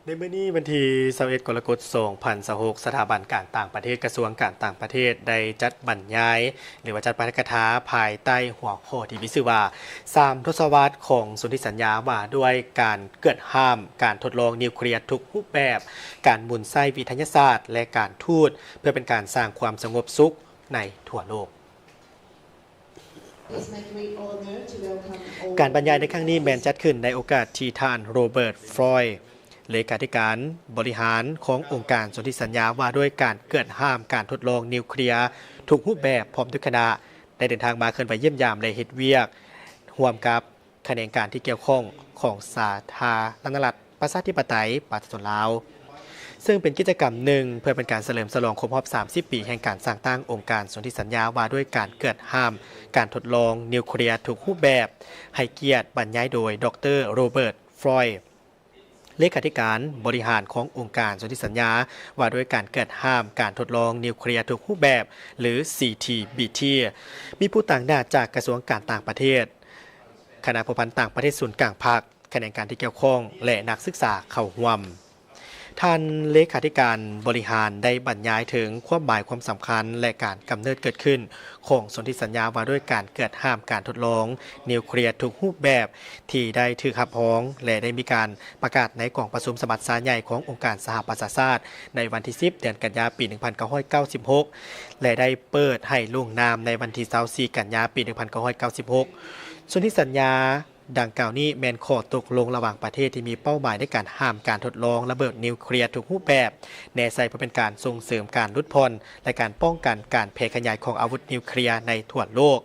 ในมื้อนี้วันที่21กรกฎาคม2026สถาบันการต่างประเทศกระทรวงการต่างประเทศได้จัดบรรยายหรือว่าจัดปาฐกถาภายใต้หัวข้อที่มีชื่อว่า3ทศวรรษของสนธิสัญญาว่าด้วยการเกิดห้ามการทดลองนิวเคลียร์ทุกรูปแบบการหมุนไส้วิทยาศาสตร์และการทูตเพื่อเป็นการสร้างความสงบสุขในทั่วโลกการบรรยายในครั้งนี้แมนจัดขึ้นในโอกาสที่ท่านโรเบิร์ตฟลอยด์เลขาธิการบริหารขององค์การสนธิสัญญาว่าด้วยการเกิดห้ามการทดลองนิวเคลียร์ทุกรูปแบบพร้อมทุกคณะได้เดินทางมาเคลื่อนไหวเยี่ยมยามและเฮ็ดเวียกร่วมกับแขนงการที่เกี่ยวข้องของสาธารณรัฐประชาธิปไตยประชาชนลาวซึ่งเป็นกิจกรรมหนึ่งเพื่อเป็นการเฉลิมฉลองครบรอบ30 ปีแห่งการสร้างตั้งองค์การสนธิสัญญาว่าด้วยการเกิดห้ามการทดลองนิวเคลียร์ทุกรูปแบบให้เกียรติบรรยายโดยดร.โรเบิร์ตฟลอยด์เลขาธิการบริหารขององค์การสนธิสัญญาว่าด้วยการเกิดห้ามการทดลองนิวเคลียร์ทุกรูปแบบหรือ CTBT มีผู้ต่างด้าวจากกระทรวงการต่างประเทศคณะผู้พันต่างประเทศศูนย์กลางภาคแขนงการที่เกี่ยวข้องและนักศึกษาเข้าร่วมท่านเลขาธิการบริหารได้บรรยายถึงความหมายความสำคัญและการกำเนิดเกิดขึ้นของสนธิสัญญาว่าด้วยการเกิดห้ามการทดลองนิวเคลียร์ทุกรูปแบบที่ได้ถือขับพ้องและได้มีการประกาศในกล่องประชุมสมัชชาใหญ่ขององค์การสหประชาชาติในวันที่10เดือนกันยายนปี1996และได้เปิดให้ลงนามในวันที่24กันยายนปี1996สนธิสัญญาดังกล่าวนี้แมนข้อตกลงระหว่างประเทศที่มีเป้าหมายในการห้ามการทดลองระเบิดนิวเคลียร์ทุกรูปแบบแนใส่เพื่อเป็นการส่งเสริมการลดพลและการป้องกันการแพร่ขยายของอาวุธนิวเคลียร์ในทั่วโลก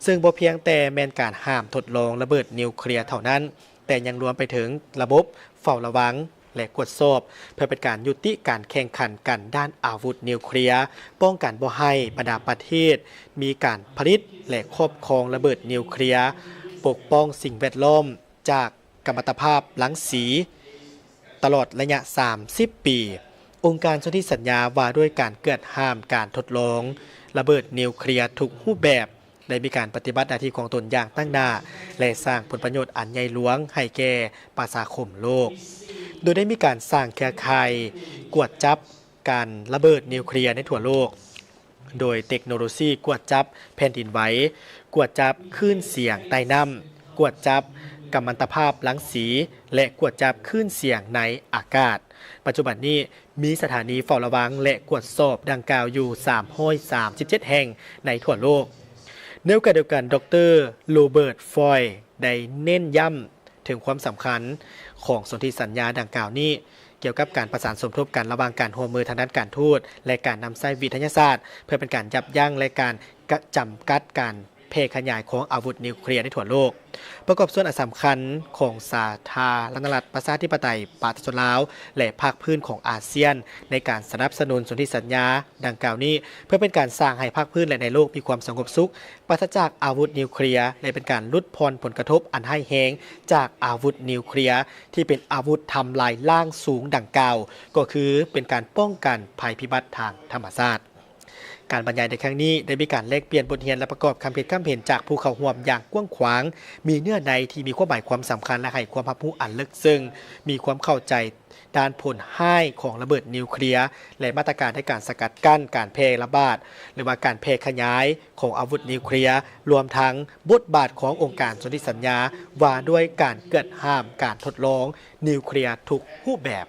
ซึ่งบ่เพียงแต่แมนการห้ามทดลองระเบิดนิวเคลียร์เท่านั้นแต่ยังรวมไปถึงระบบเฝ้าระวังและกวดสอบเพื่อเป็นการยุติการแข่งขันกันด้านอาวุธนิวเคลียร์ป้องกันบ่ให้บรรดาประเทศมีการผลิตและครอบครองระเบิดนิวเคลียร์ปกป้องสิ่งแวดล้อมจากกัมมันตภาพรังสีตลอดระยะ30 ปีองค์การสนธิสัญญาว่าด้วยการเกิดห้ามการทดลองระเบิดนิวเคลียร์ทุกรูปแบบได้มีการปฏิบัติหน้าที่ของตนอย่างตั้งหน้าและสร้างผลประโยชน์อันใหญ่หลวงให้แก่ประชาคมโลกโดยได้มีการสร้างเครือข่ายกวดจับการระเบิดนิวเคลียร์ในทั่วโลกโดยเทคโนโลยีกวดจับแผ่นดินไหวกวดจับคลื่นเสียงใต้น้ำกวดจับกัมมันตภาพรังสีและกวดจับคลื่นเสียงในอากาศปัจจุบันนี้มีสถานีเฝ้าระวังและกวดสอบดังกล่าวอยู่337 แห่งในทั่วโลกในโอกาสเดียวกันดร.โรเบิร์ตฟลอยด์ได้เน้นย้ำถึงความสำคัญของสนธิสัญญาดังกล่าวนี้เกี่ยวกับการประสานสมทบกันระหว่างการร่วมมือทางด้านการทูตและการนำไส้วิทยาศาสตร์เพื่อเป็นการยับยั้งและการจำกัดการแพร่ขยายของอาวุธนิวเคลียร์ในทั่วโลกประกอบส่วนสำคัญของสาธารณรัฐประชาธิปไตยประชาชนลาวและภาคพื้นของอาเซียนในการสนับสนุนสนธิสัญญาดังกล่าวนี้เพื่อเป็นการสร้างให้ภาคพื้นและในโลกมีความสงบสุขปราศจากอาวุธนิวเคลียร์และเป็นการลดพรผลกระทบอันร้ายแรงจากอาวุธนิวเคลียร์ที่เป็นอาวุธทำลายล้างสูงดังกล่าวก็คือเป็นการป้องกันภัยพิบัติทางธรรมชาติการบรรยายในครั้งนี้ได้มีการแลกเปลี่ยนบทเรียนและประกอบคำเห็นจากผู้เข้าร่วมอย่างกว้างขวางมีเนื้อในที่มีความหมายความสำคัญและให้ความรู้อันลึกซึ้งมีความเข้าใจด้านผลให้ของระเบิดนิวเคลียร์และมาตรการในการสกัดกั้นการแพร่ระบาดหรือว่าการแพร่ขยายของอาวุธนิวเคลียร์รวมทั้งบทบาทขององค์การสนธิสัญญาว่าด้วยการเกิดห้ามการทดลองนิวเคลียร์ทุกรูปแบบ